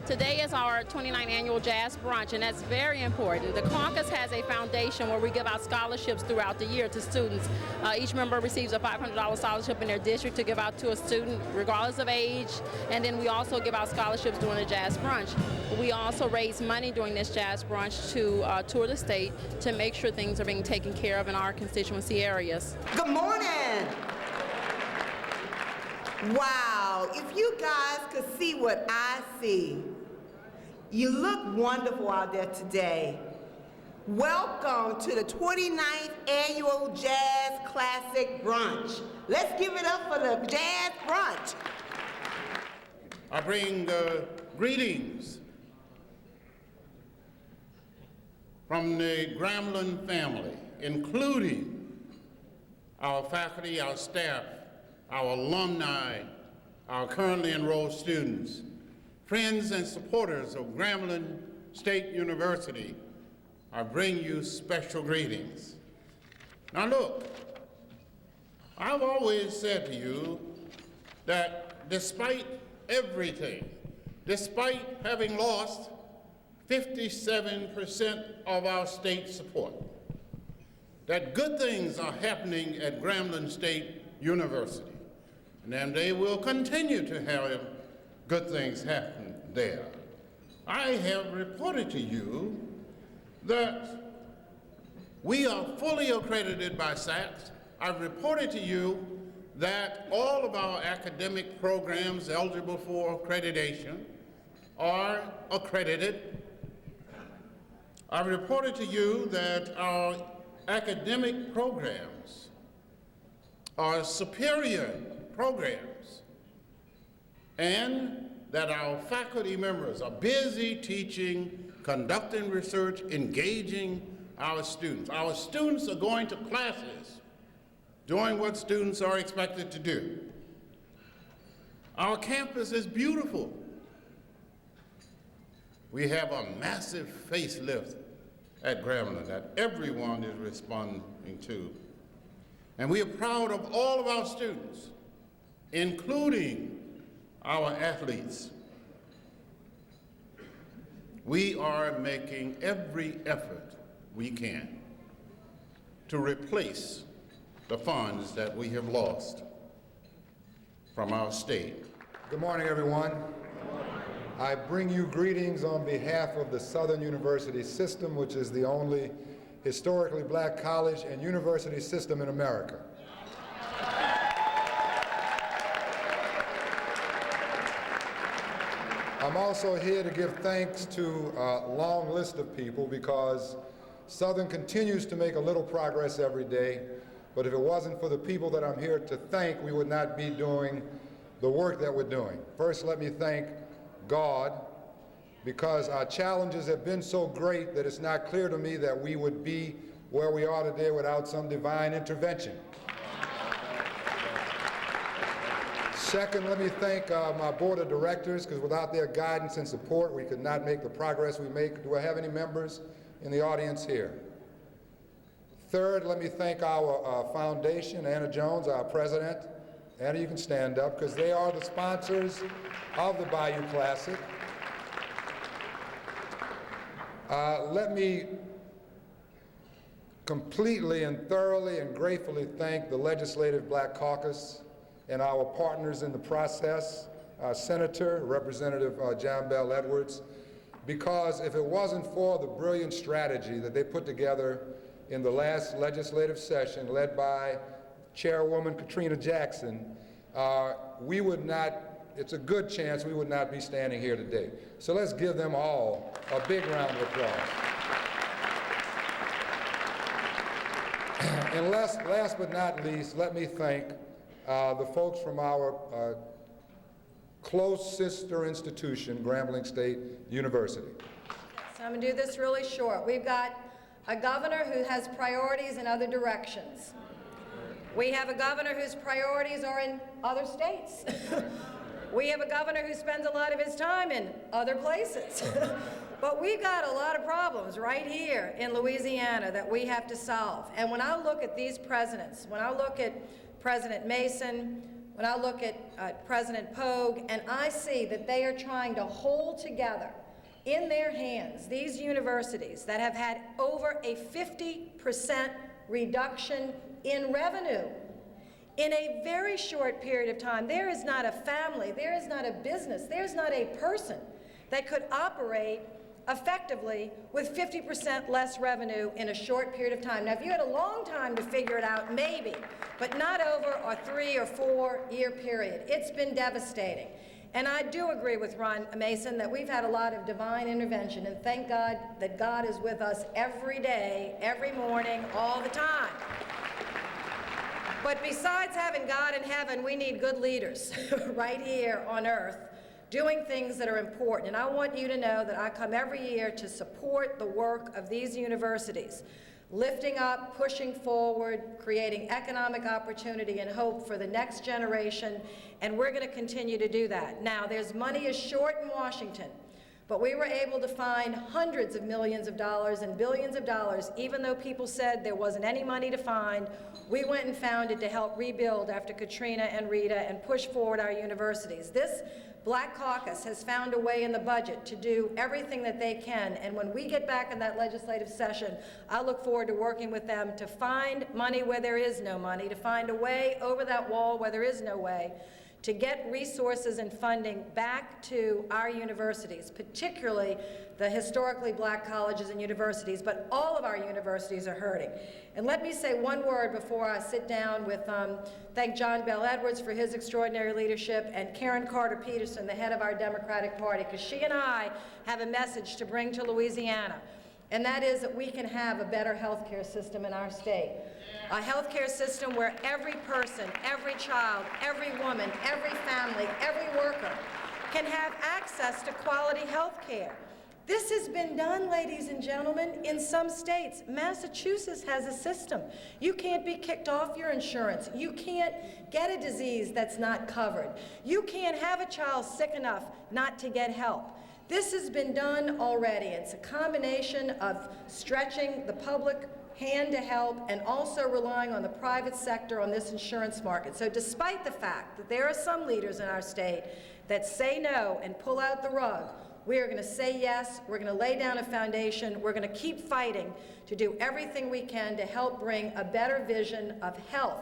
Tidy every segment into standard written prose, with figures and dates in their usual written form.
Today is our 29th annual Jazz Brunch, and that's very important. The Caucus has a foundation where we give out scholarships throughout the year to students. Each member receives a $500 scholarship in their district to give out to a student, regardless of age, and then we also give out scholarships during the Jazz Brunch. We also raise money during this Jazz Brunch to tour the state to make sure things are being taken care of in our constituency areas. Good morning! Wow, if you guys could see what I see. You look wonderful out there today. Welcome to the 29th Annual Jazz Classic Brunch. Let's give it up for the Jazz Brunch. I bring greetings from the Grambling family, including our faculty, our staff, our alumni, our currently enrolled students, friends and supporters of Grambling State University. I bring you special greetings. Now look, I've always said to you that despite everything, despite having lost 57% of our state support, that good things are happening at Grambling State University, and they will continue to have good things happen there. I have reported to you that we are fully accredited by SACS. I've reported to you that all of our academic programs eligible for accreditation are accredited. I've reported to you that our academic programs are superior programs, and that our faculty members are busy teaching, conducting research, engaging our students. Our students are going to classes, doing what students are expected to do. Our campus is beautiful. We have a massive facelift at Grambling that everyone is responding to. And we are proud of all of our students, including our athletes. We are making every effort we can to replace the funds that we have lost from our state. Good morning, everyone. I bring you greetings on behalf of the Southern University System, which is the only historically black college and university system in America. I'm also here to give thanks to a long list of people because Southern continues to make a little progress every day, but if it wasn't for the people that I'm here to thank, we would not be doing the work that we're doing. First, let me thank God, because our challenges have been so great that it's not clear to me that we would be where we are today without some divine intervention. Second, let me thank my board of directors, because without their guidance and support, we could not make the progress we make. Do I have any members in the audience here? Third, let me thank our foundation, Anna Jones, our president. Anna, you can stand up, because they are the sponsors of the Bayou Classic. Let me completely and thoroughly and gratefully thank the Legislative Black Caucus and our partners in the process, Senator, Representative John Bell Edwards, because if it wasn't for the brilliant strategy that they put together in the last legislative session, led by Chairwoman Katrina Jackson, we would not, it's a good chance we would not be standing here today. So let's give them all a big round of applause. And last but not least, let me thank the folks from our close sister institution, Grambling State University. So I'm going to do this really short. We've got a governor who has priorities in other directions. We have a governor whose priorities are in other states. We have a governor who spends a lot of his time in other places. But we've got a lot of problems right here in Louisiana that we have to solve. And when I look at these presidents, when I look at President Mason, when I look at President Pogue, and I see that they are trying to hold together in their hands these universities that have had over a 50% reduction in revenue in a very short period of time. There is not a family, there is not a business, there is not a person that could operate effectively with 50% less revenue in a short period of time. Now, if you had a long time to figure it out, maybe, but not over a 3 or 4 year period. It's been devastating. And I do agree with Ron Mason that we've had a lot of divine intervention, and thank God that God is with us every day, every morning, all the time. But besides having God in heaven, we need good leaders right here on earth doing things that are important. And I want you to know that I come every year to support the work of these universities, lifting up, pushing forward, creating economic opportunity and hope for the next generation, and we're going to continue to do that. Now, there's money is short in Washington, but we were able to find hundreds of millions of dollars and billions of dollars, even though people said there wasn't any money to find. We went and found it to help rebuild after Katrina and Rita and push forward our universities. This Black Caucus has found a way in the budget to do everything that they can, and when we get back in that legislative session, I look forward to working with them to find money where there is no money, to find a way over that wall where there is no way, to get resources and funding back to our universities, particularly the historically black colleges and universities, but all of our universities are hurting. And let me say one word before I sit down with, thank John Bell Edwards for his extraordinary leadership, and Karen Carter Peterson, the head of our Democratic Party, because she and I have a message to bring to Louisiana, and that is that we can have a better health care system in our state. A health care system where every person, every child, every woman, every family, every worker can have access to quality health care. This has been done, ladies and gentlemen, in some states. Massachusetts has a system. You can't be kicked off your insurance. You can't get a disease that's not covered. You can't have a child sick enough not to get help. This has been done already. It's a combination of stretching the public hand to help and also relying on the private sector on this insurance market. So despite the fact that there are some leaders in our state that say no and pull out the rug, we are going to say yes, we're going to lay down a foundation, we're going to keep fighting to do everything we can to help bring a better vision of health,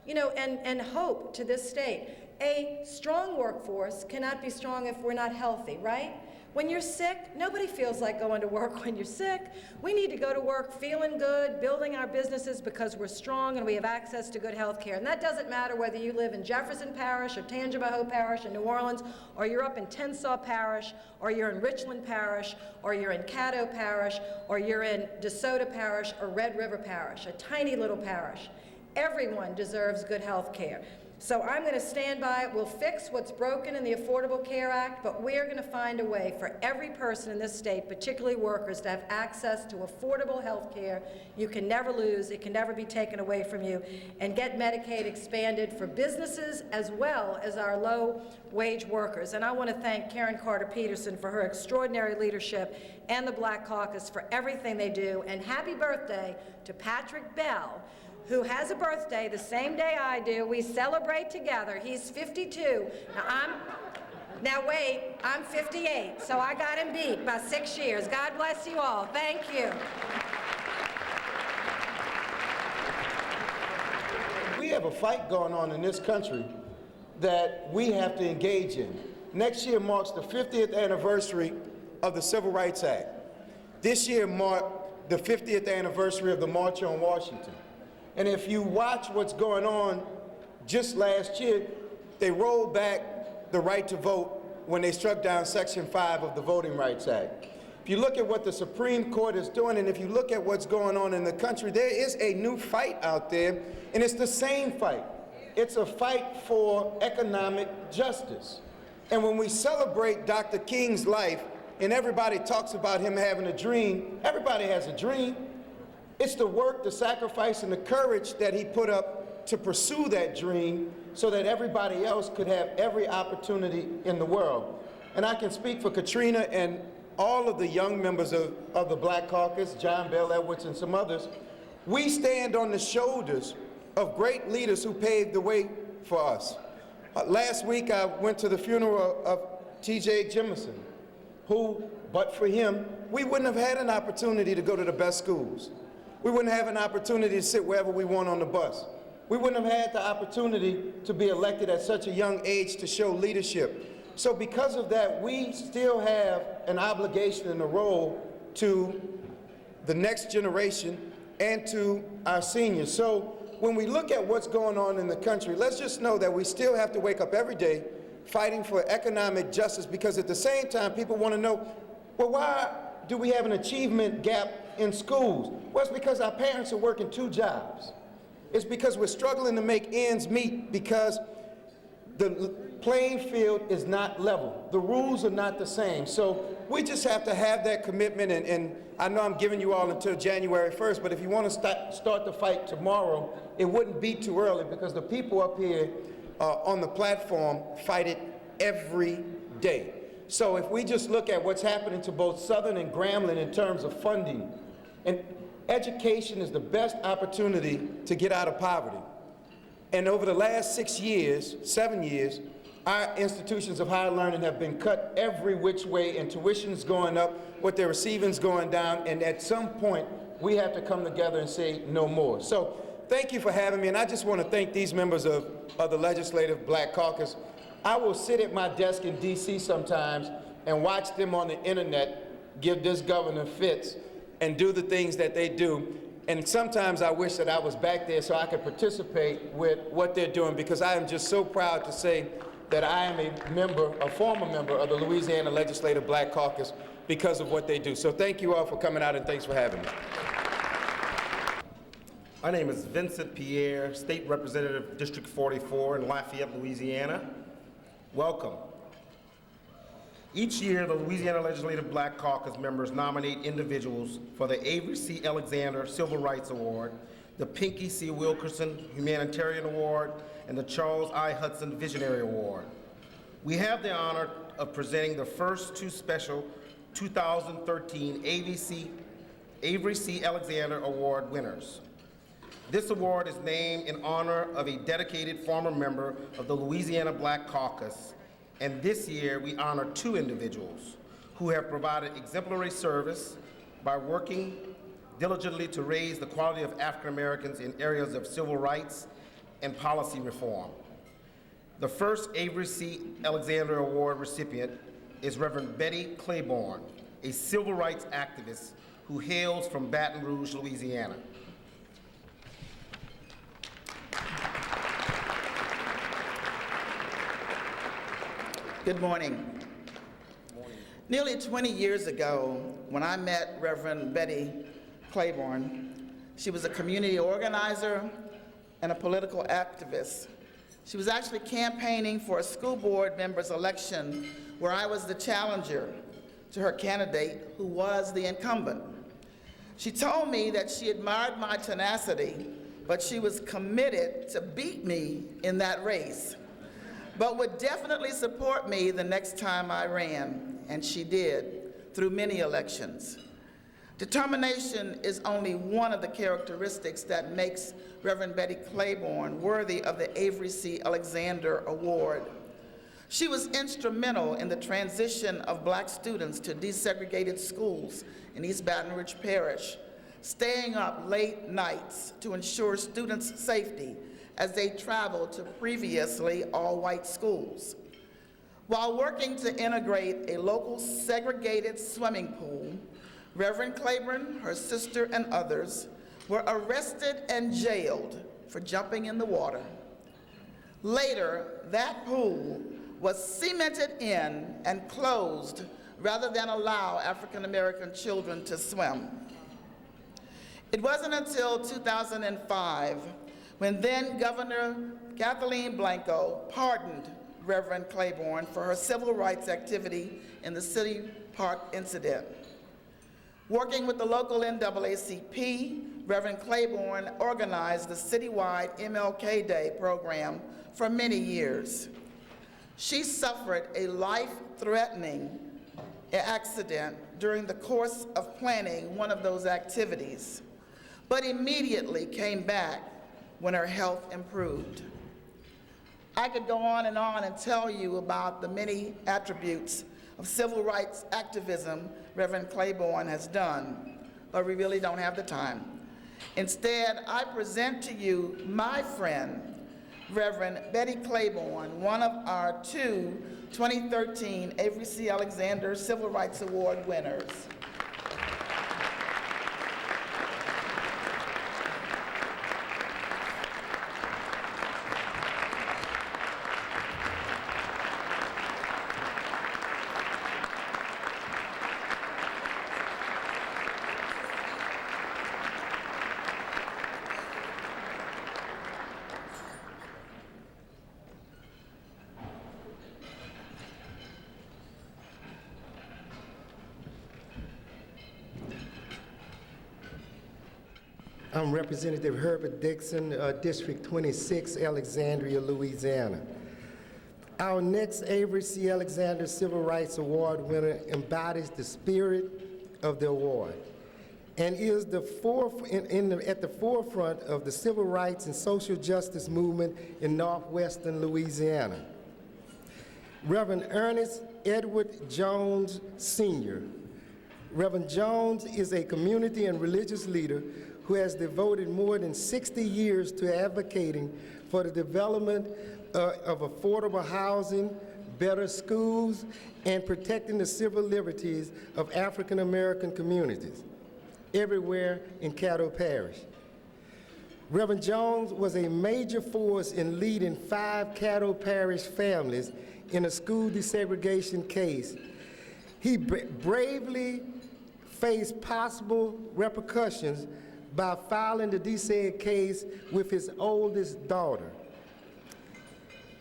you know, and hope to this state. A strong workforce cannot be strong if we're not healthy, right? When you're sick, nobody feels like going to work when you're sick. We need to go to work feeling good, building our businesses because we're strong and we have access to good health care. And that doesn't matter whether you live in Jefferson Parish or Tangipahoa Parish in New Orleans, or you're up in Tensas Parish, or you're in Richmond Parish, or you're in Caddo Parish, or you're in DeSoto Parish or Red River Parish, a tiny little parish. Everyone deserves good health care. So I'm going to stand by it. We'll fix what's broken in the Affordable Care Act, but we're going to find a way for every person in this state, particularly workers, to have access to affordable health care. You can never lose. It can never be taken away from you. And get Medicaid expanded for businesses as well as our low-wage workers. And I want to thank Karen Carter Peterson for her extraordinary leadership and the Black Caucus for everything they do. And happy birthday to Patrick Bell, who has a birthday the same day I do. We celebrate together. He's 52. Now wait, I'm 58, so I got him beat by 6 years. God bless you all. Thank you. We have a fight going on in this country that we have to engage in. Next year marks the 50th anniversary of the Civil Rights Act. This year marked the 50th anniversary of the March on Washington. And if you watch what's going on, just last year, they rolled back the right to vote when they struck down Section 5 of the Voting Rights Act. If you look at what the Supreme Court is doing, and if you look at what's going on in the country, there is a new fight out there, and it's the same fight. It's a fight for economic justice. And when we celebrate Dr. King's life, and everybody talks about him having a dream, everybody has a dream. It's the work, the sacrifice, and the courage that he put up to pursue that dream so that everybody else could have every opportunity in the world. And I can speak for Katrina and all of the young members of the Black Caucus, John Bell Edwards and some others. We stand on the shoulders of great leaders who paved the way for us. Last week, I went to the funeral of T.J. Jemison, who, but for him, we wouldn't have had an opportunity to go to the best schools. We wouldn't have an opportunity to sit wherever we want on the bus. We wouldn't have had the opportunity to be elected at such a young age to show leadership. So because of that, we still have an obligation and a role to the next generation and to our seniors. So when we look at what's going on in the country, let's just know that we still have to wake up every day fighting for economic justice, because at the same time, people want to know, well, why do we have an achievement gap in schools? Well, it's because our parents are working 2 jobs. It's because we're struggling to make ends meet, because the playing field is not level. The rules are not the same. So we just have to have that commitment, and I know I'm giving you all until January 1st, but if you want to start the fight tomorrow, it wouldn't be too early, because the people up here on the platform fight it every day. So if we just look at what's happening to both Southern and Grambling in terms of funding, and education is the best opportunity to get out of poverty. And over the last 7 years, our institutions of higher learning have been cut every which way, and tuition's going up, what they're receiving's going down, and at some point, we have to come together and say no more. So thank you for having me, and I just want to thank these members of the Legislative Black Caucus. I will sit at my desk in D.C. sometimes and watch them on the internet give this governor fits and do the things that they do. And sometimes I wish that I was back there so I could participate with what they're doing, because I am just so proud to say that I am a former member of the Louisiana Legislative Black Caucus because of what they do. So thank you all for coming out, and thanks for having me. My name is Vincent Pierre, State Representative, District 44 in Lafayette, Louisiana. Welcome. Each year, the Louisiana Legislative Black Caucus members nominate individuals for the Avery C. Alexander Civil Rights Award, the Pinky C. Wilkerson Humanitarian Award, and the Charles I. Hudson Visionary Award. We have the honor of presenting the first 2 special 2013 Avery C. Alexander Award winners. This award is named in honor of a dedicated former member of the Louisiana Black Caucus, and this year we honor 2 individuals who have provided exemplary service by working diligently to raise the quality of African Americans in areas of civil rights and policy reform. The first Avery C. Alexander Award recipient is Reverend Betty Claiborne, a civil rights activist who hails from Baton Rouge, Louisiana. Good morning. Nearly 20 years ago, when I met Reverend Betty Claiborne, she was a community organizer and a political activist. She was actually campaigning for a school board member's election where I was the challenger to her candidate, who was the incumbent. She told me that she admired my tenacity, but she was committed to beat me in that race, but would definitely support me the next time I ran, and she did, through many elections. Determination is only one of the characteristics that makes Reverend Betty Claiborne worthy of the Avery C. Alexander Award. She was instrumental in the transition of Black students to desegregated schools in East Baton Rouge Parish, staying up late nights to ensure students' safety as they traveled to previously all-white schools. While working to integrate a local segregated swimming pool, Reverend Claiborne, her sister, and others were arrested and jailed for jumping in the water. Later, that pool was cemented in and closed rather than allow African American children to swim. It wasn't until 2005 when then Governor Kathleen Blanco pardoned Reverend Claiborne for her civil rights activity in the City Park incident. Working with the local NAACP, Reverend Claiborne organized the citywide MLK Day program for many years. She suffered a life-threatening accident during the course of planning one of those activities, but immediately came back when her health improved. I could go on and tell you about the many attributes of civil rights activism Reverend Claiborne has done, but we really don't have the time. Instead, I present to you my friend, Reverend Betty Claiborne, one of our two 2013 Avery C. Alexander Civil Rights Award winners. I'm Representative Herbert Dixon, District 26, Alexandria, Louisiana. Our next Avery C. Alexander Civil Rights Award winner embodies the spirit of the award and is at the forefront of the civil rights and social justice movement in northwestern Louisiana. Reverend Ernest Edward Jones, Sr. Reverend Jones is a community and religious leader who has devoted more than 60 years to advocating for the development of affordable housing, better schools, and protecting the civil liberties of African American communities everywhere in Caddo Parish. Reverend Jones was a major force in leading 5 Caddo Parish families in a school desegregation case. He bravely faced possible repercussions by filing the deseg case with his oldest daughter.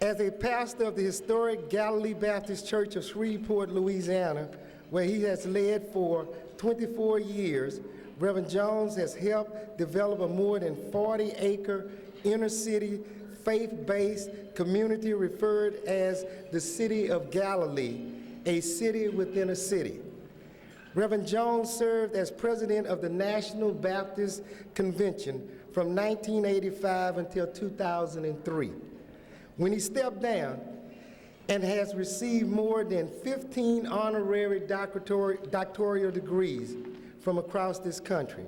As a pastor of the historic Galilee Baptist Church of Shreveport, Louisiana, where he has led for 24 years, Reverend Jones has helped develop a more than 40-acre inner-city, faith-based community referred as the City of Galilee, a city within a city. Reverend Jones served as president of the National Baptist Convention from 1985 until 2003, when he stepped down and has received more than 15 honorary doctoral degrees from across this country.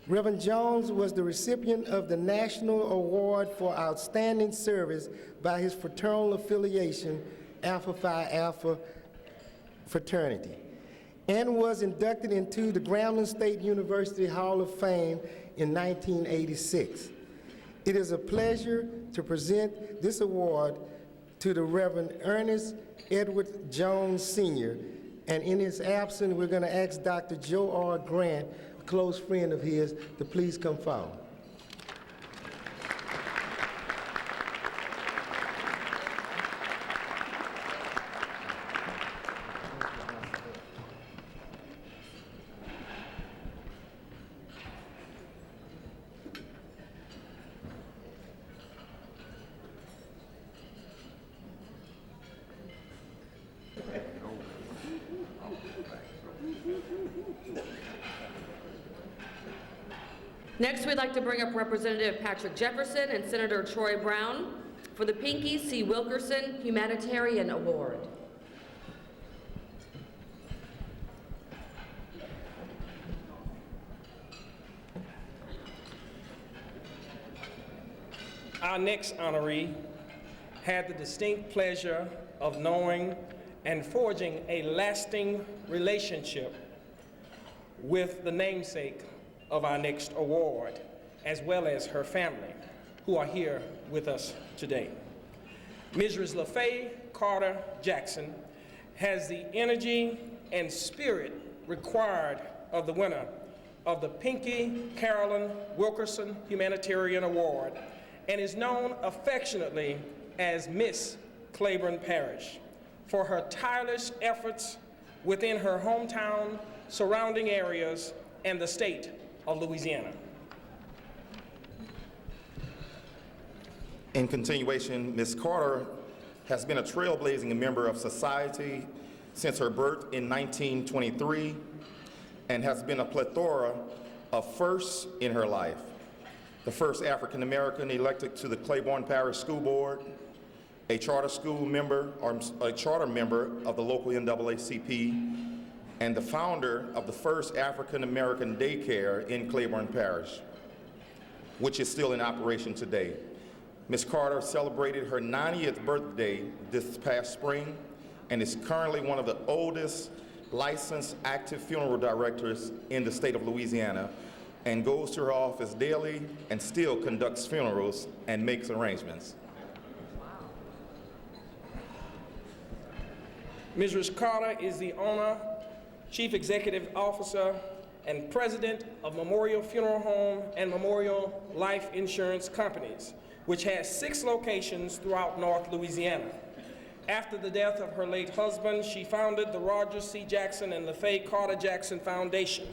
Reverend Jones was the recipient of the National Award for Outstanding Service by his fraternal affiliation, Alpha Phi Alpha Fraternity, and was inducted into the Grambling State University Hall of Fame in 1986. It is a pleasure to present this award to the Reverend Ernest Edward Jones, Sr., and in his absence, we're going to ask Dr. Joe R. Grant, a close friend of his, to please come forward. Next, we'd like to bring up Representative Patrick Jefferson and Senator Troy Brown for the Pinky C. Wilkerson Humanitarian Award. Our next honoree had the distinct pleasure of knowing and forging a lasting relationship with the namesake of our next award, as well as her family, who are here with us today. Mrs. LaFay Carter Jackson has the energy and spirit required of the winner of the Pinky Carolyn Wilkerson Humanitarian Award and is known affectionately as Miss Claiborne Parish for her tireless efforts within her hometown, surrounding areas, and the state of Louisiana. In continuation, Ms. Carter has been a trailblazing member of society since her birth in 1923 and has been a plethora of firsts in her life. The first African American elected to the Claiborne Parish School Board, a charter school member or a charter member of the local NAACP, and the founder of the first African-American daycare in Claiborne Parish, which is still in operation today. Ms. Carter celebrated her 90th birthday this past spring and is currently one of the oldest licensed active funeral directors in the state of Louisiana, and goes to her office daily and still conducts funerals and makes arrangements. Mrs. Carter is the owner, Chief Executive Officer, and President of Memorial Funeral Home and Memorial Life Insurance Companies, which has 6 locations throughout North Louisiana. After the death of her late husband, she founded the Roger C. Jackson and LaFay Carter Jackson Foundation,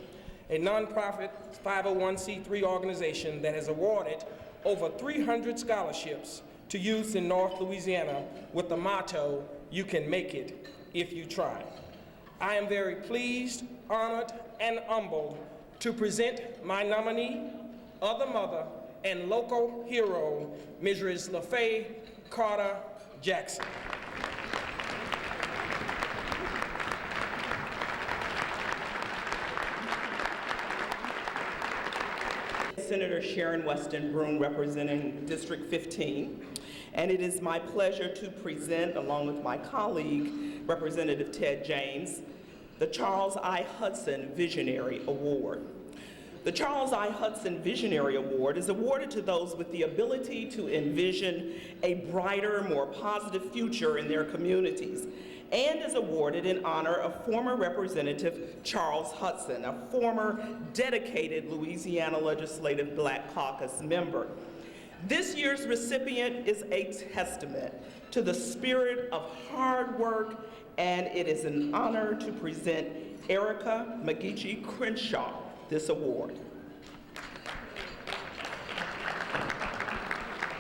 a nonprofit 501c3 organization that has awarded over 300 scholarships to youth in North Louisiana with the motto, "You can make it if you try." I am very pleased, honored, and humbled to present my nominee, other mother, and local hero, Mrs. LaFay Carter Jackson. Senator Sharon Weston Broome, representing District 15. And it is my pleasure to present, along with my colleague, Representative Ted James, the Charles I. Hudson Visionary Award. The Charles I. Hudson Visionary Award is awarded to those with the ability to envision a brighter, more positive future in their communities, and is awarded in honor of former Representative Charles Hudson, a former dedicated Louisiana Legislative Black Caucus member. This year's recipient is a testament to the spirit of hard work, and it is an honor to present Erica McGeechee Crenshaw this award.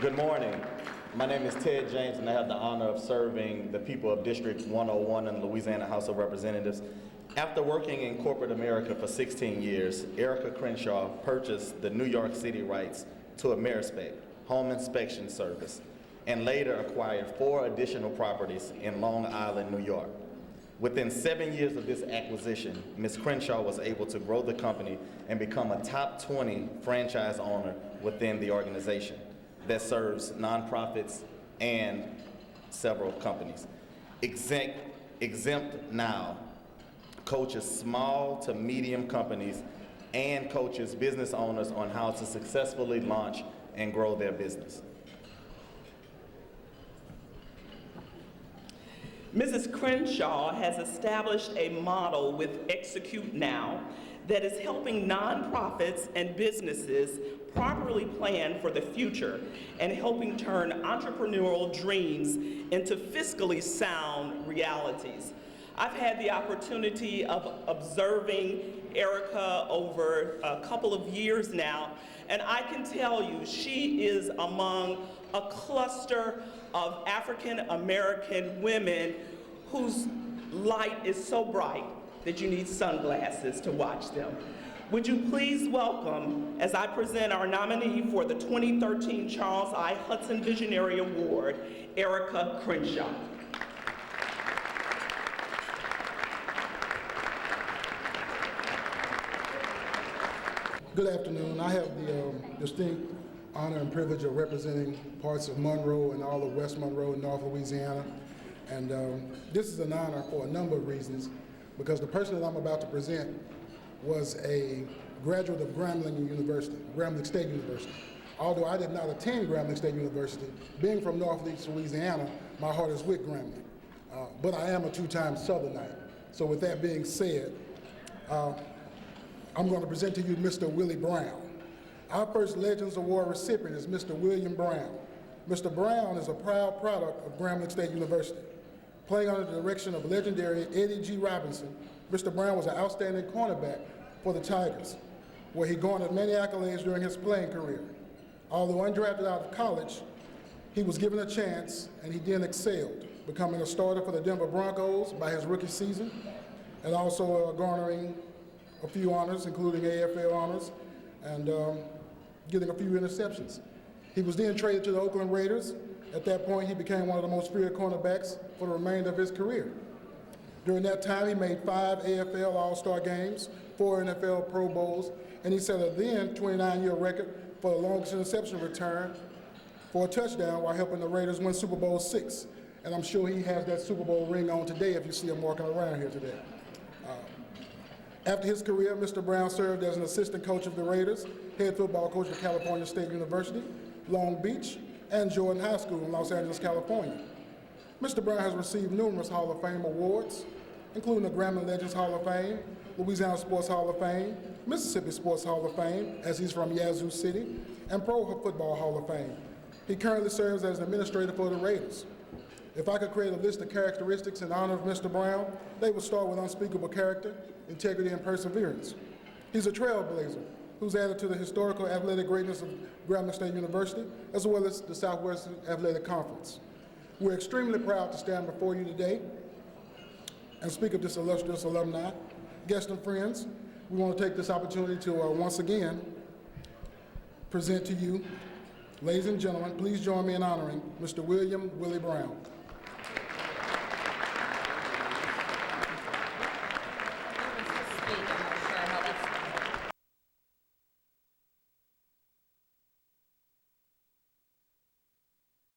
Good morning. My name is Ted James, and I have the honor of serving the people of District 101 in the Louisiana House of Representatives. After working in corporate America for 16 years, Erica Crenshaw purchased the New York City rights to AmeriSpec, home inspection service, and later acquired 4 additional properties in Long Island, New York. Within 7 years of this acquisition, Ms. Crenshaw was able to grow the company and become a top 20 franchise owner within the organization that serves nonprofits and several companies. Exempt Now coaches small to medium companies and coaches business owners on how to successfully launch and grow their business. Mrs. Crenshaw has established a model with Execute Now that is helping nonprofits and businesses properly plan for the future and helping turn entrepreneurial dreams into fiscally sound realities. I've had the opportunity of observing Erica over a couple of years now, and I can tell you she is among a cluster of African American women whose light is so bright that you need sunglasses to watch them. Would you please welcome, as I present our nominee for the 2013 Charles I. Hudson Visionary Award, Erica Crenshaw. Good afternoon. I have the distinct honor and privilege of representing parts of Monroe and all of West Monroe and North Louisiana. And this is an honor for a number of reasons, because the person that I'm about to present was a graduate of Grambling University, Grambling State University. Although I did not attend Grambling State University, being from Northeast Louisiana, my heart is with Grambling. But I am a 2-time Southernite. So with that being said, I'm going to present to you Mr. Willie Brown. Our first Legends Award recipient is Mr. William Brown. Mr. Brown is a proud product of Grambling State University. Playing under the direction of legendary Eddie G. Robinson, Mr. Brown was an outstanding cornerback for the Tigers, where he garnered many accolades during his playing career. Although undrafted out of college, he was given a chance and he then excelled, becoming a starter for the Denver Broncos by his rookie season, and also garnering a few honors, including AFL honors, and getting a few interceptions. He was then traded to the Oakland Raiders, At that point, he became one of the most feared cornerbacks for the remainder of his career. During that time, he made 5 AFL All-Star games, 4 NFL Pro Bowls, and he set a then 29-year record for the longest interception return for a touchdown while helping the Raiders win Super Bowl VI. And I'm sure he has that Super Bowl ring on today if you see him walking around here today. After his career, Mr. Brown served as an assistant coach of the Raiders, head football coach at California State University, Long Beach, and Jordan High School in Los Angeles, California. Mr. Brown has received numerous Hall of Fame awards, including the Grambling Legends Hall of Fame, Louisiana Sports Hall of Fame, Mississippi Sports Hall of Fame, as he's from Yazoo City, and Pro Football Hall of Fame. He currently serves as an administrator for the Raiders. If I could create a list of characteristics in honor of Mr. Brown, they would start with unspeakable character, integrity, and perseverance. He's a trailblazer who's added to the historical athletic greatness of Grambling State University, as well as the Southwestern Athletic Conference. We're extremely proud to stand before you today and speak of this illustrious alumni. Guests and friends, we want to take this opportunity to once again present to you, ladies and gentlemen, please join me in honoring Mr. William Willie Brown.